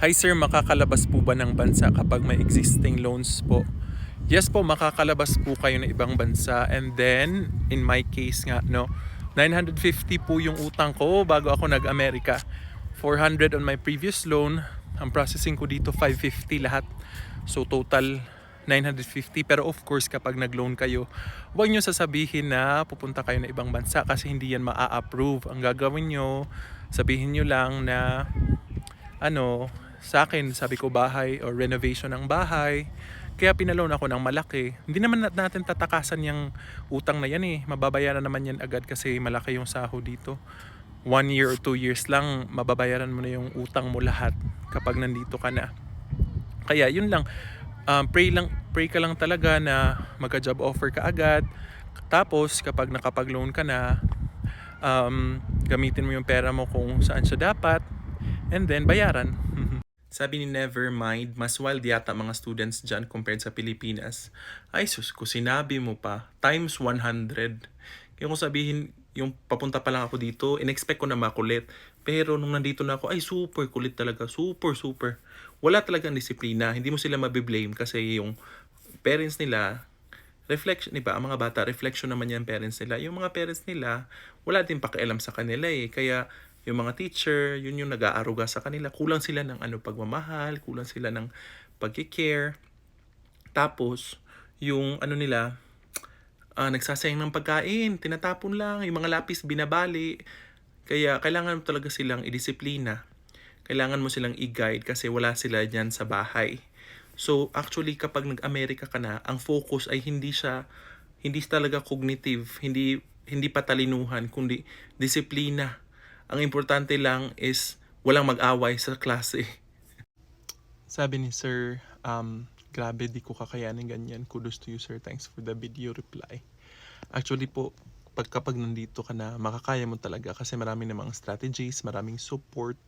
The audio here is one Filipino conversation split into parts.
Hi sir, makakalabas po ba ng bansa kapag may existing loans po? Yes po, makakalabas po kayo ng ibang bansa. And then, in my case nga, no, 950 po yung utang ko bago ako nag-Amerika. 400 on my previous loan. Ang processing ko dito, 550 lahat. So, total 950. Pero of course, kapag nag-loan kayo, huwag nyo sasabihin na pupunta kayo na ibang bansa kasi hindi yan maa-approve. Ang gagawin nyo, sabihin nyo lang na sa akin, sabi ko bahay or renovation ng bahay. Kaya pinaloan ako ng malaki. Hindi naman natin tatakasan yung utang na yan eh. Mababayaran naman yan agad kasi malaki yung sahod dito. 1 year or 2 years lang, mababayaran mo na yung utang mo lahat kapag nandito ka na. Kaya yun lang, pray ka lang talaga na magka-job offer ka agad. Tapos kapag nakapag-loan ka na, gamitin mo yung pera mo kung saan siya dapat. And then bayaran. Sabi ni Nevermind, mas wild yata mga students dyan compared sa Pilipinas. Ay sus, kung sinabi mo pa, times 100. Kaya kung sabihin, yung papunta pa lang ako dito, in-expect ko na makulit. Pero nung nandito na ako, ay super kulit talaga. Super, super. Wala talagang disiplina. Hindi mo sila mabiblame kasi yung parents nila, reflection, diba? Ang mga bata, reflection naman yan parents nila. Yung mga parents nila, wala din pakialam sa kanila eh. Kaya yung mga teacher, yun yung nag-aaruga sa kanila. Kulang sila ng pagmamahal, kulang sila ng pagkikare. Tapos, yung nila, nagsasayang ng pagkain, tinatapon lang, yung mga lapis binabali. Kaya kailangan mo talaga silang idisiplina. Kailangan mo silang i-guide kasi wala sila dyan sa bahay. So, actually, kapag nag-Amerika ka na, ang focus ay hindi talaga cognitive, hindi patalinuhan, kundi disiplina. Ang importante lang is walang mag-away sa klase. Sabi ni Sir, grabe di ko kakayanin ganyan. Kudos to you sir, thanks for the video reply. Actually po, kapag nandito ka na, makakaya mo talaga kasi marami namang strategies, maraming support.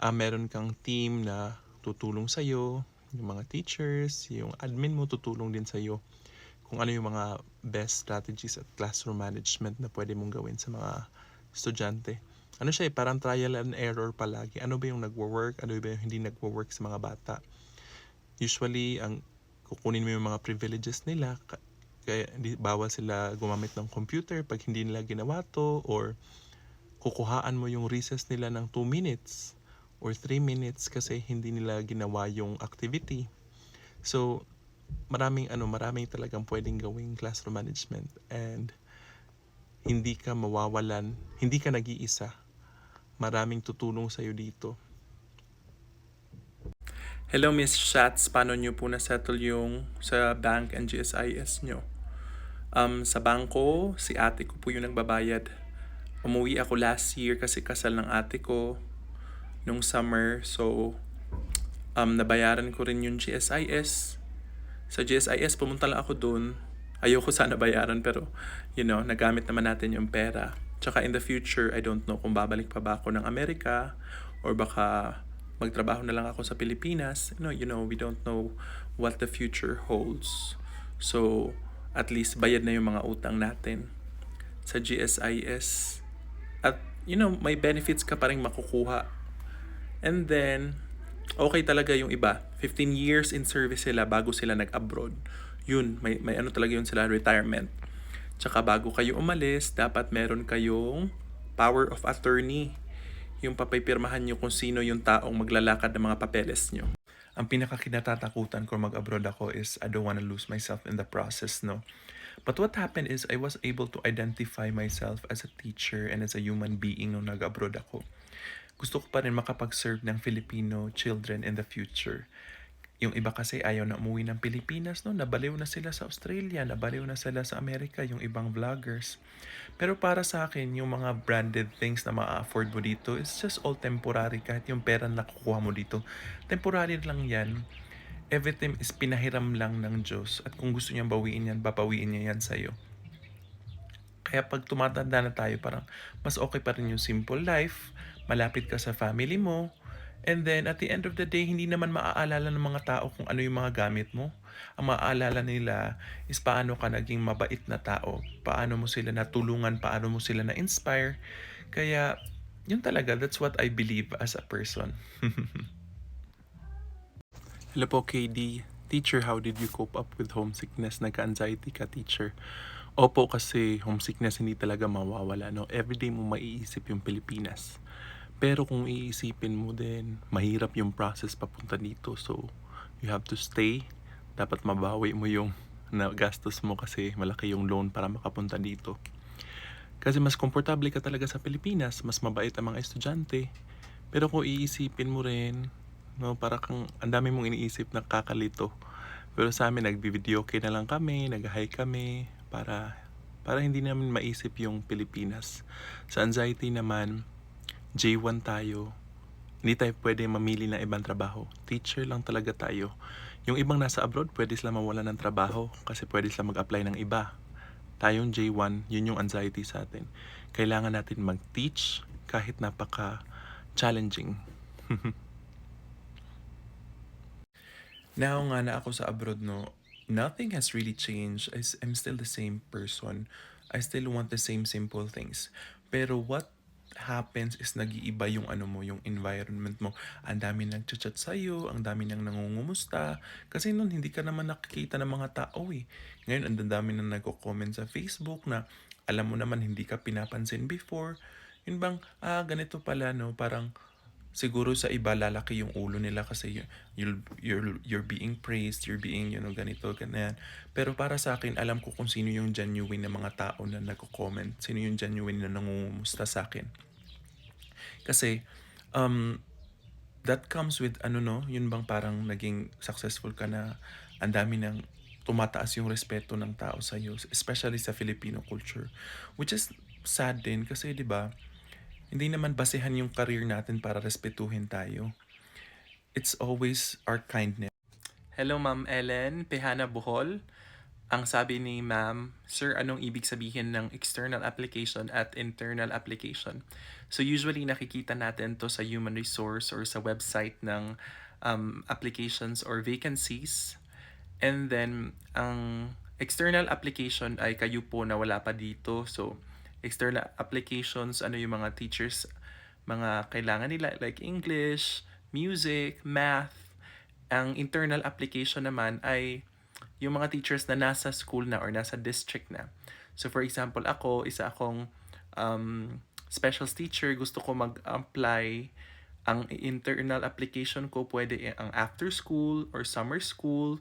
Meron kang team na tutulong sa'yo, yung mga teachers, yung admin mo tutulong din sa'yo kung ano yung mga best strategies at classroom management na pwede mong gawin sa mga estudyante. Siya parang trial and error palagi. Ano ba yung nagwo-work, ano ba yung hindi nagwo-work sa mga bata. Usually, kukunin mo yung mga privileges nila, kaya bawal sila gumamit ng computer pag hindi nila ginawa to, or kukuhaan mo yung recess nila ng 2 minutes or 3 minutes kasi hindi nila ginawa yung activity. So, maraming talagang pwedeng gawing classroom management and hindi ka mawawalan, hindi ka nag-iisa. Maraming tutulong sa'yo dito. Hello Miss Shats, paano nyo po na-settle yung sa bank and GSIS nyo? Sa bangko, si ate ko po yung nagbabayad. Umuwi ako last year kasi kasal ng ate ko nung summer. So, nabayaran ko rin yung GSIS. Sa GSIS, pumunta lang ako dun. Ayoko sana bayaran pero, nagamit naman natin yung pera. Tsaka in the future, I don't know kung babalik pa ba ako ng Amerika or baka magtrabaho na lang ako sa Pilipinas. We don't know what the future holds. So, at least bayad na yung mga utang natin sa GSIS. At, may benefits ka pa rin makukuha. And then, okay talaga yung iba. 15 years in service sila bago sila nag-abroad. Yun, may talaga yun sila, retirement. Tsaka bago kayo umalis, dapat meron kayong power of attorney. Yung papipirmahan nyo kung sino yung taong maglalakad ng mga papeles nyo. Ang pinakakinatatakutan ko mag-abroad ako is I don't wanna lose myself in the process, no? But what happened is I was able to identify myself as a teacher and as a human being nung nag-abroad ako. Gusto ko pa rin makapag-serve ng Filipino children in the future. Yung iba kasi ayaw na umuwi ng Pilipinas, no? Nabaliw na sila sa Australia, nabaliw na sila sa Amerika, yung ibang vloggers. Pero para sa akin, yung mga branded things na ma-afford mo dito, it's just all temporary. Kahit yung pera na nakukuha mo dito, temporary lang yan. Everything is pinahiram lang ng Diyos. At kung gusto niyang bawiin yan, babawiin niya yan sa'yo. Kaya pag tumatanda na tayo, parang mas okay pa rin yung simple life, malapit ka sa family mo, and then at the end of the day, hindi naman maaalala ng mga tao kung ano yung mga gamit mo. Ang maaalala nila is paano ka naging mabait na tao, paano mo sila natulungan, paano mo sila na-inspire. Kaya, yun talaga, that's what I believe as a person. Hello po, KD. Teacher, how did you cope up with homesickness? Nagka-anxiety ka, teacher? Opo, kasi homesickness hindi talaga mawawala, no? Everyday mo maiisip yung Pilipinas. Pero kung iisipin mo din, mahirap yung process papunta dito. So, you have to stay. Dapat mabawi mo yung nagastos mo kasi malaki yung loan para makapunta dito. Kasi mas komportable ka talaga sa Pilipinas, mas mabait ang mga estudyante. Pero kung iisipin mo rin, no, para kang ang dami mong iniisip na kakalito. Pero sa amin nagbi-video okay na lang kami, nag-hi kami para hindi namin maisip yung Pilipinas. Sa anxiety naman, J1 tayo. Hindi tayo pwede mamili ng ibang trabaho. Teacher lang talaga tayo. Yung ibang nasa abroad, pwede sila mawalan ng trabaho kasi pwede sila mag-apply ng iba. Tayong J1, yun yung anxiety sa atin. Kailangan natin mag-teach kahit napaka-challenging. Now nga na ako sa abroad, no, nothing has really changed. I'm still the same person. I still want the same simple things. Pero what happens is nag-iiba yung ano mo, yung environment mo. Ang dami nagchat-chat sa'yo, ang dami nang nangungumusta. Kasi noon hindi ka naman nakikita ng mga tao eh. Ngayon, ang dami nang nagko-comment sa Facebook na alam mo naman hindi ka pinapansin before. Yun bang, ganito pala, no? Parang siguro sa iba lalaki yung ulo nila kasi you're being praised, you're being, ganito, ganyan. Pero para sa akin, alam ko kung sino yung genuine na mga tao na nagko-comment, sino yung genuine na nangungumusta sa akin. Kasi, um, that comes with, no, yun bang parang naging successful ka na ang dami ng tumataas yung respeto ng tao sa iyo, especially sa Filipino culture. Which is sad din kasi, di ba, hindi naman basehan yung career natin para respetuhin tayo. It's always our kindness. Hello, Ma'am Ellen, Pehana Bohol. Ang sabi ni Ma'am, Sir, anong ibig sabihin ng external application at internal application? So usually nakikita natin to sa human resource or sa website ng applications or vacancies. And then, ang external application ay kayo po na wala pa dito. So, external applications, ano yung mga teachers, mga kailangan nila, like English, music, math. Ang internal application naman ay yung mga teachers na nasa school na or nasa district na. So, for example, ako, isa akong special teacher, gusto ko mag-apply. Ang internal application ko pwede ang after school or summer school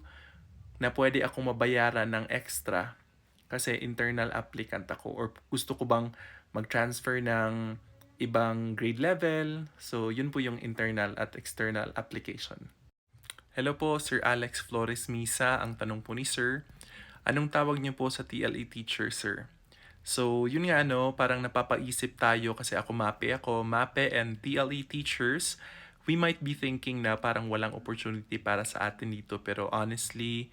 na pwede akong mabayaran ng extra kasi internal applicant ako or gusto ko bang mag-transfer ng ibang grade level. So, yun po yung internal at external application. Hello po, Sir Alex Flores Misa. Ang tanong po ni Sir, anong tawag niyo po sa TLE teacher, Sir? So, yun nga parang napapaisip tayo kasi ako, MAPE and TLE teachers, we might be thinking na parang walang opportunity para sa atin dito. Pero honestly,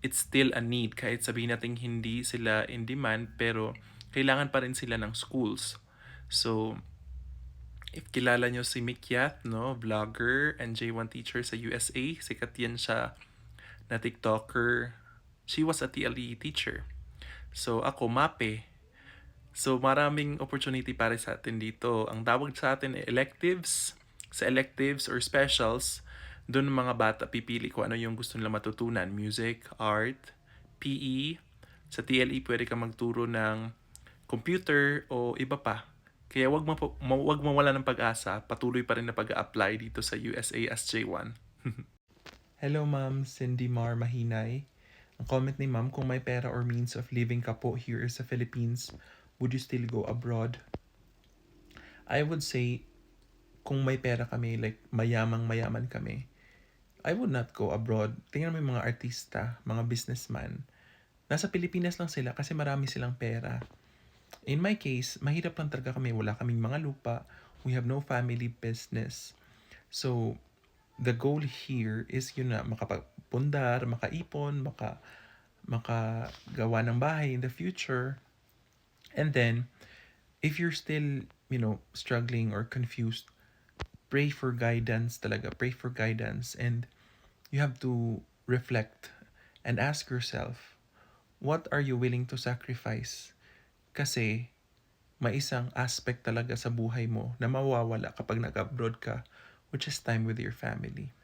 it's still a need. Kahit sabihin natin hindi sila in demand, pero kailangan pa rin sila ng schools. So, if kilala nyo si Mick Yat, no, vlogger and J1 teacher sa USA, sikat yan siya na TikToker. She was a TLE teacher. So, ako, MAPE. So, maraming opportunity para sa atin dito. Ang tawag sa atin ay electives. Sa electives or specials, doon mga bata pipili kung ano yung gusto nila matutunan. Music, art, PE. Sa TLE, pwede ka magturo ng computer o iba pa. Kaya wag mawala ng pag-asa. Patuloy pa rin na pag-apply dito sa USA as J1. Hello, Ma'am Cindy Mar Mahinay. Ang comment ni Ma'am, kung may pera or means of living ka po here sa Philippines, would you still go abroad? I would say, kung may pera kami, like mayamang-mayaman kami, I would not go abroad. Tingnan mo yung mga artista, mga businessman. Nasa Pilipinas lang sila kasi marami silang pera. In my case, mahirap lang talaga kami. Wala kaming mga lupa. We have no family business. So, the goal here is yun na, makapagpundar, makaipon, makagawa ng bahay in the future. And then, if you're still, struggling or confused, pray for guidance talaga. Pray for guidance. And you have to reflect and ask yourself, what are you willing to sacrifice? Kasi, may isang aspect talaga sa buhay mo na mawawala kapag nag-abroad ka, which is time with your family.